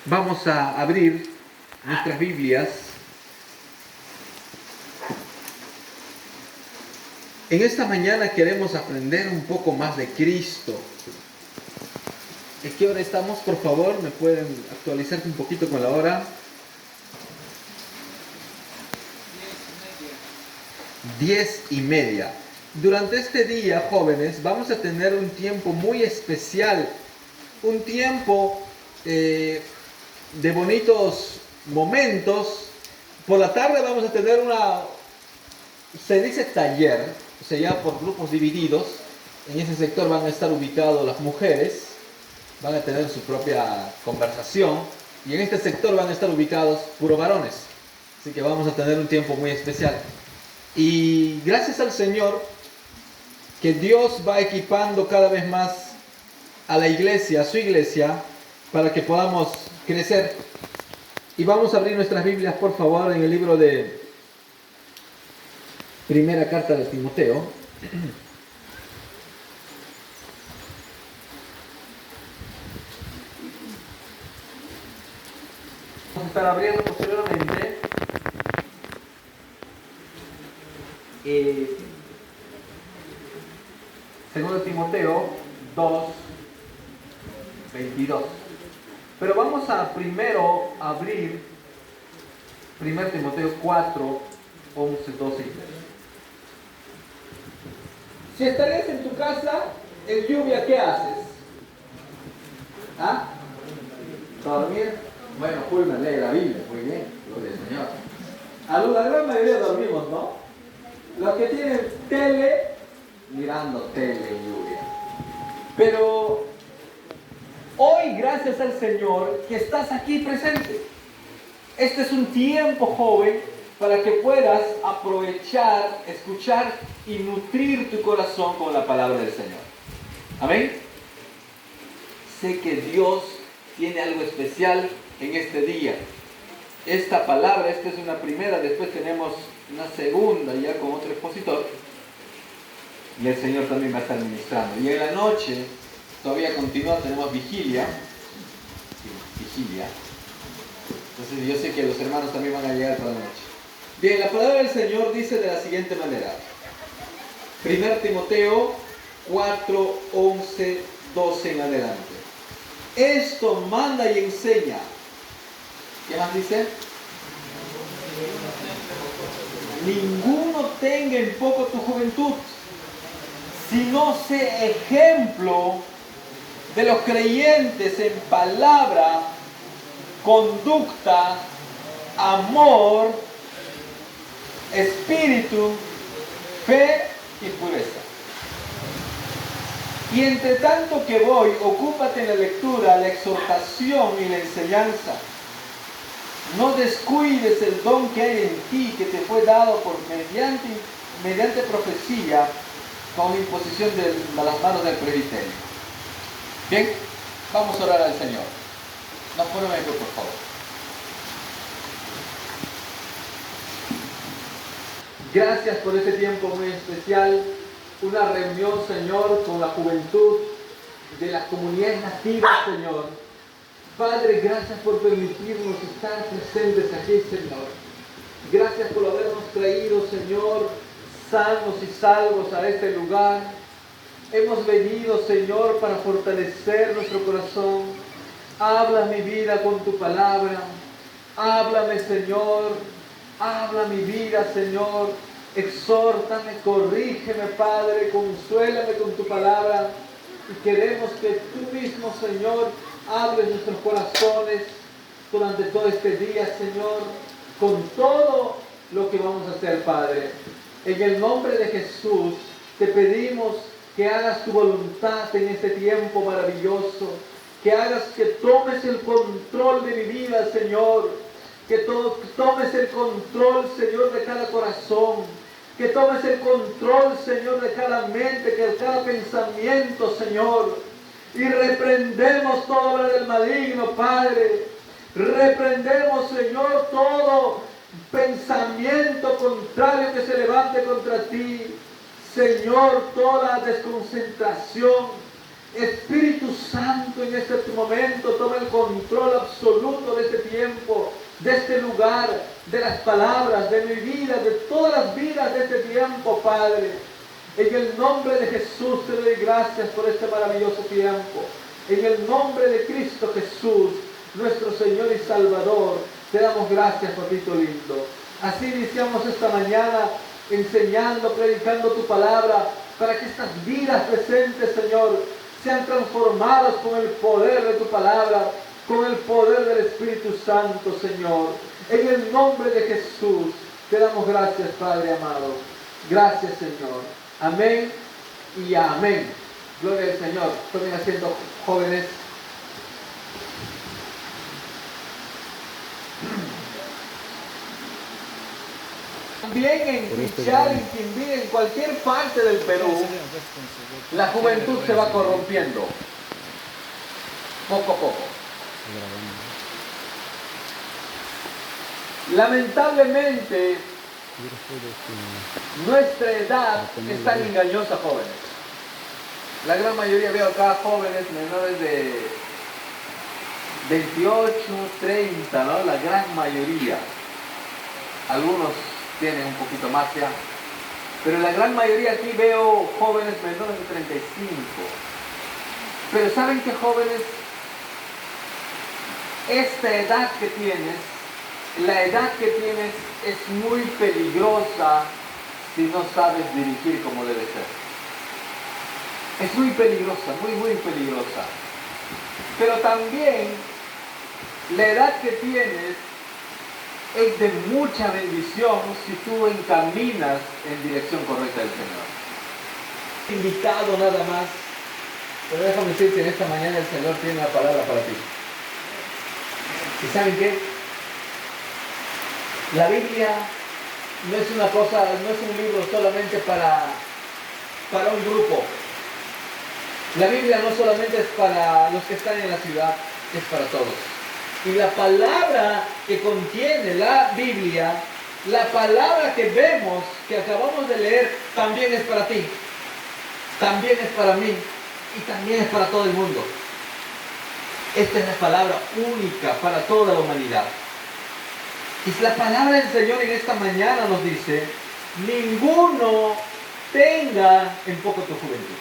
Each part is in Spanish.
Vamos a abrir nuestras Biblias en esta mañana. Queremos aprender un poco más de Cristo. ¿En qué hora estamos? Por favor, ¿me pueden actualizar un poquito con la hora? 10:30. Durante este día, jóvenes, vamos a tener un tiempo muy especial, un tiempo de bonitos momentos. Por la tarde vamos a tener se dice taller, o sea, ya por grupos divididos. En ese sector van a estar ubicados las mujeres, van a tener su propia conversación, y en este sector van a estar ubicados puros varones. Así que vamos a tener un tiempo muy especial. Y gracias al Señor, que Dios va equipando cada vez más a la iglesia, a su iglesia, para que podamos crecer. Y vamos a abrir nuestras Biblias, por favor, en el libro de Primera Carta de Timoteo. Vamos a estar abriendo posteriormente Segundo Timoteo 2:22. Pero vamos a primero abrir 1 Timoteo 4:11, 12 y 13. Si estarías en tu casa en lluvia, ¿qué haces? ¿Ah? ¿Dormir? Bueno, Fulmer lee la Biblia, muy bien, gloria al Señor. La gran mayoría dormimos, ¿no? Los que tienen tele, mirando tele en lluvia. Pero hoy, gracias al Señor, que estás aquí presente. Este es un tiempo, joven, para que puedas aprovechar, escuchar y nutrir tu corazón con la palabra del Señor. Amén. Sé que Dios tiene algo especial en este día. Esta palabra, esta es una primera, después tenemos una segunda ya con otro expositor. Y el Señor también va a estar ministrando. Y en la noche, todavía continúa, tenemos vigilia. Vigilia. Entonces yo sé que los hermanos también van a llegar toda la noche. Bien, la palabra del Señor dice de la siguiente manera. 1 Timoteo 4, 11, 12 en adelante. Esto manda y enseña. ¿Qué más dice? Ninguno tenga en poco tu juventud, sino sé ejemplo de los creyentes en palabra, conducta, amor, espíritu, fe y pureza. Y entre tanto que voy, ocúpate en la lectura, la exhortación y la enseñanza. No descuides el don que hay en ti, que te fue dado mediante profecía, con imposición de las manos del presbiterio. Bien, vamos a orar al Señor. Nos ponemos en pie, por favor. Gracias por este tiempo muy especial. Una reunión, Señor, con la juventud de las comunidades nativas, Señor. Padre, gracias por permitirnos estar presentes aquí, Señor. Gracias por habernos traído, Señor, sanos y salvos a este lugar. Hemos venido, Señor, para fortalecer nuestro corazón. Habla mi vida con tu palabra. Háblame, Señor. Habla mi vida, Señor. Exhórtame, corrígeme, Padre. Consuélame con tu palabra. Y queremos que tú mismo, Señor, hables nuestros corazones durante todo este día, Señor, con todo lo que vamos a hacer, Padre. En el nombre de Jesús, te pedimos que hagas tu voluntad en este tiempo maravilloso, que tomes el control de mi vida, Señor, que tomes el control, Señor, de cada corazón, que tomes el control, Señor, de cada mente, de cada pensamiento, Señor. Y reprendemos toda obra del maligno, Padre. Reprendemos, Señor, todo pensamiento contrario que se levante contra ti. Señor, toda desconcentración, Espíritu Santo, en este momento toma el control absoluto de este tiempo, de este lugar, de las palabras, de mi vida, de todas las vidas de este tiempo, Padre. En el nombre de Jesús te doy gracias por este maravilloso tiempo. En el nombre de Cristo Jesús, nuestro Señor y Salvador, te damos gracias, papito lindo. Así iniciamos esta mañana enseñando, predicando tu palabra, para que estas vidas presentes, Señor, sean transformadas con el poder de tu palabra, con el poder del Espíritu Santo, Señor. En el nombre de Jesús, te damos gracias, Padre amado. Gracias, Señor. Amén y amén. Gloria al Señor. Tomen asiento, jóvenes. También en Pichal, en Quimbí, en cualquier parte del Perú, la juventud se va corrompiendo, poco a poco. Lamentablemente, nuestra edad es tan engañosa, jóvenes. La gran mayoría veo acá jóvenes menores de 28, 30, ¿no? La gran mayoría. Algunos tienen un poquito más ya. Pero la gran mayoría aquí veo jóvenes menores de 35. Pero ¿saben qué, jóvenes? Esta edad que tienes, la edad que tienes es muy peligrosa si no sabes dirigir como debe ser. Es muy peligrosa, muy peligrosa. Pero también la edad que tienes es de mucha bendición si tú encaminas en dirección correcta del Señor. Invitado nada más, pero déjame decirte, en esta mañana el Señor tiene una palabra para ti. ¿Y saben qué? La Biblia no es una cosa, no es un libro solamente para un grupo. La Biblia no solamente es para los que están en la ciudad, es para todos. Y la palabra que contiene la Biblia, la palabra que vemos, que acabamos de leer, también es para ti, también es para mí y también es para todo el mundo. Esta es la palabra única para toda la humanidad. Y la palabra del Señor en esta mañana nos dice: ninguno tenga en poco tu juventud.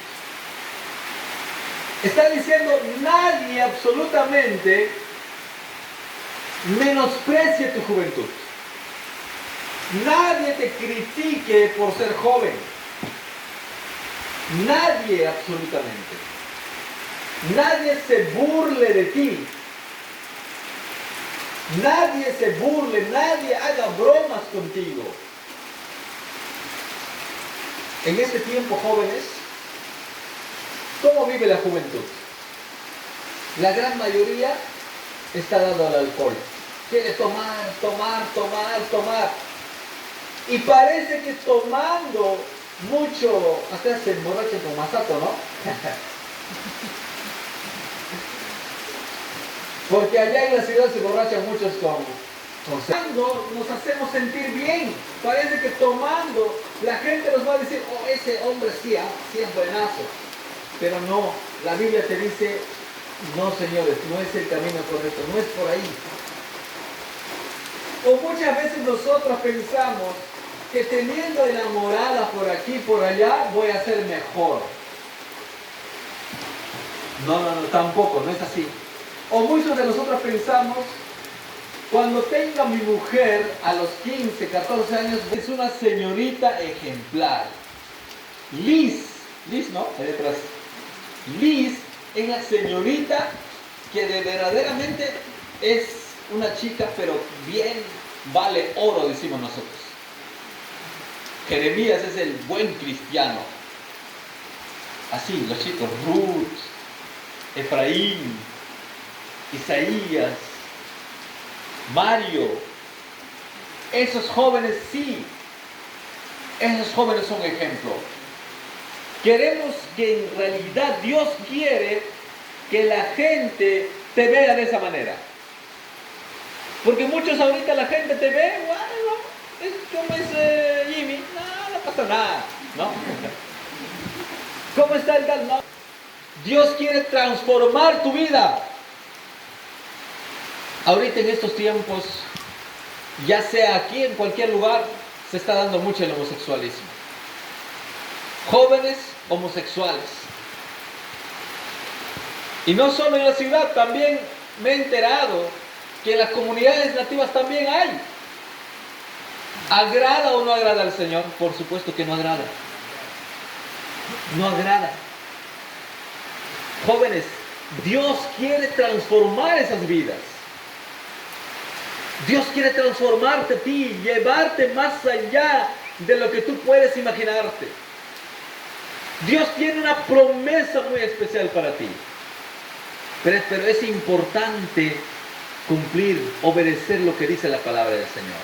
Está diciendo, nadie absolutamente menosprecie tu juventud. Nadie te critique por ser joven. Nadie absolutamente. Nadie se burle de ti. Nadie se burle, nadie haga bromas contigo. En este tiempo, jóvenes, ¿cómo vive la juventud? La gran mayoría está dado al alcohol. Quiere tomar. Y parece que tomando mucho, hasta se emborracha con masato, ¿no? Porque allá en la ciudad se emborrachan muchos con nos hacemos sentir bien. Parece que tomando la gente nos va a decir, oh, ese hombre sí es buenazo. Pero no, la Biblia te dice, no, señores, no es el camino correcto, no es por ahí. O muchas veces nosotros pensamos que teniendo enamorada por aquí, por allá, voy a ser mejor. No, tampoco, no es así. O muchos de nosotros pensamos, cuando tenga mi mujer a los 15, 14 años, es una señorita ejemplar. Liz, ¿no? Ahí detrás. Liz es la señorita que verdaderamente es una chica, pero bien vale oro, decimos nosotros. Jeremías es el buen cristiano. Así, los chicos, Ruth, Efraín, Isaías, Mario, esos jóvenes sí, esos jóvenes son ejemplo. Queremos que en realidad Dios quiere que la gente te vea de esa manera. Porque muchos ahorita la gente te ve, bueno, es como es Jimmy, no pasa nada, ¿no? ¿Cómo está el tal? No. Dios quiere transformar tu vida. Ahorita en estos tiempos, ya sea aquí en cualquier lugar, se está dando mucho el homosexualismo. Jóvenes homosexuales. Y no solo en la ciudad, también me he enterado que en las comunidades nativas también hay. ¿Agrada o no agrada al Señor? Por supuesto que no agrada. No agrada. Jóvenes, Dios quiere transformar esas vidas. Dios quiere transformarte a ti, llevarte más allá de lo que tú puedes imaginarte. Dios tiene una promesa muy especial para ti. Pero es importante cumplir, obedecer lo que dice la palabra del Señor.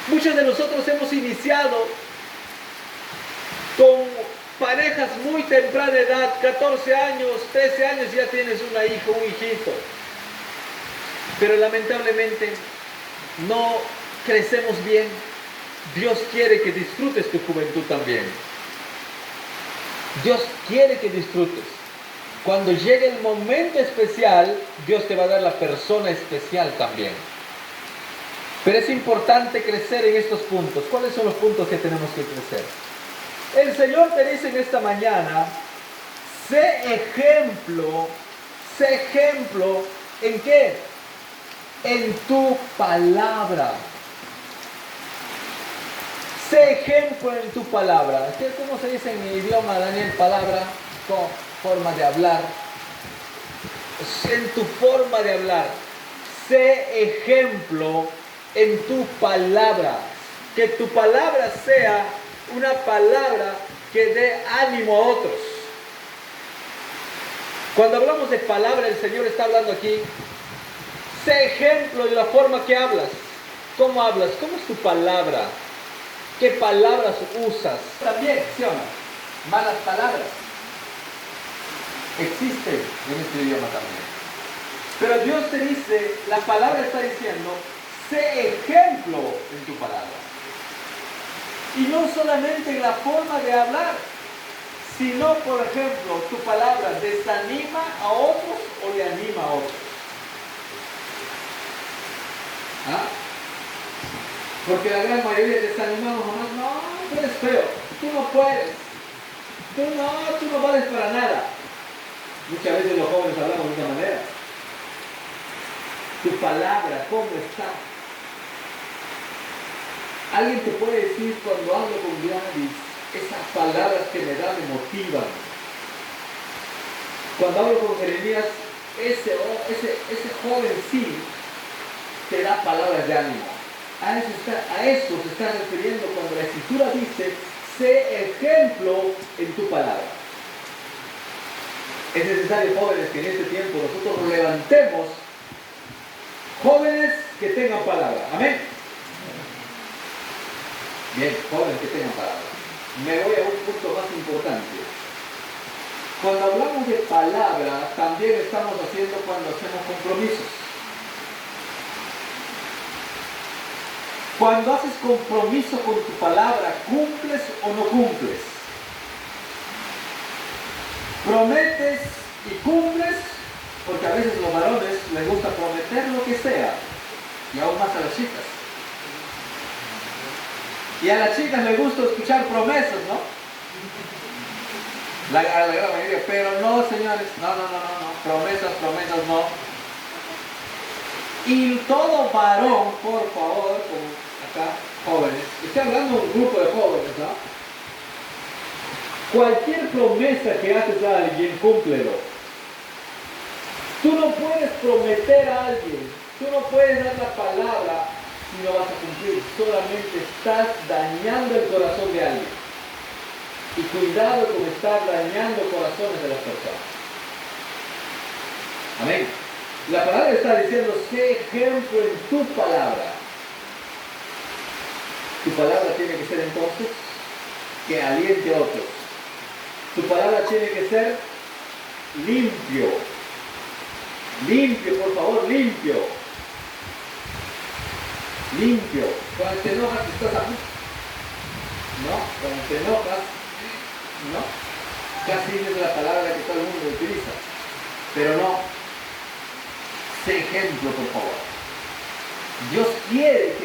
Muchos de nosotros hemos iniciado con parejas muy temprana edad, 14 años, 13 años, ya tienes una hija, un hijito. Pero lamentablemente no crecemos bien. Dios quiere que disfrutes tu juventud también. Dios quiere que disfrutes. Cuando llegue el momento especial, Dios te va a dar la persona especial también. Pero es importante crecer en estos puntos. ¿Cuáles son los puntos que tenemos que crecer? El Señor te dice en esta mañana, sé ejemplo, ¿en qué? En tu palabra. Sé ejemplo en tu palabra. ¿Cómo se dice en mi idioma, Daniel? Palabra, forma de hablar. En tu forma de hablar. Sé ejemplo en tu palabra. Que tu palabra sea una palabra que dé ánimo a otros. Cuando hablamos de palabra, el Señor está hablando aquí. Sé ejemplo de la forma que hablas. ¿Cómo hablas? ¿Cómo es tu palabra? ¿Qué palabras usas? También, ¿sí o no? Malas palabras existen en este idioma también. Pero Dios te dice, la palabra está diciendo, sé ejemplo en tu palabra. Y no solamente en la forma de hablar, sino, por ejemplo, tu palabra desanima a otros o le anima a otros. ¿Ah? Porque la gran mayoría desanimamos nomás, no, tú eres feo, tú no puedes, tú no vales para nada. Muchas veces los jóvenes hablamos de esa manera. Tu palabra, ¿cómo está? Alguien te puede decir cuando hablo con Gladys, esas palabras que me dan me motivan. Cuando hablo con Jeremías, ese joven sí te da palabras de ánimo. A eso se está refiriendo cuando la Escritura dice, sé ejemplo en tu palabra. Es necesario, jóvenes, que en este tiempo nosotros nos levantemos, jóvenes que tengan palabra. Amén. Bien, jóvenes que tengan palabra. Me voy a un punto más importante. Cuando hablamos de palabra, también estamos haciendo cuando hacemos compromisos. Cuando haces compromiso con tu palabra, ¿cumples o no cumples? ¿Prometes y cumples? Porque a veces los varones les gusta prometer lo que sea, y aún más a las chicas. Y a las chicas les gusta escuchar promesas, ¿no? A la gran mayoría, pero no, señores, no, promesas no. Y todo varón, por favor, como acá, jóvenes, estoy hablando de un grupo de jóvenes, ¿no? Cualquier promesa que haces a alguien, cúmplelo. Tú no puedes prometer a alguien, tú no puedes dar la palabra si no vas a cumplir, solamente estás dañando el corazón de alguien. Y cuidado con estar dañando corazones de las personas. Amén. La palabra está diciendo, sé ejemplo en tu palabra. Tu palabra tiene que ser entonces que aliente a otros. Tu palabra tiene que ser limpio. Limpio, por favor, limpio. Limpio. Cuando te enojas estás a... ¿No? Cuando te enojas, ¿no? Casi es la palabra que todo el mundo utiliza. Pero no. Sé ejemplo, por favor. Dios quiere que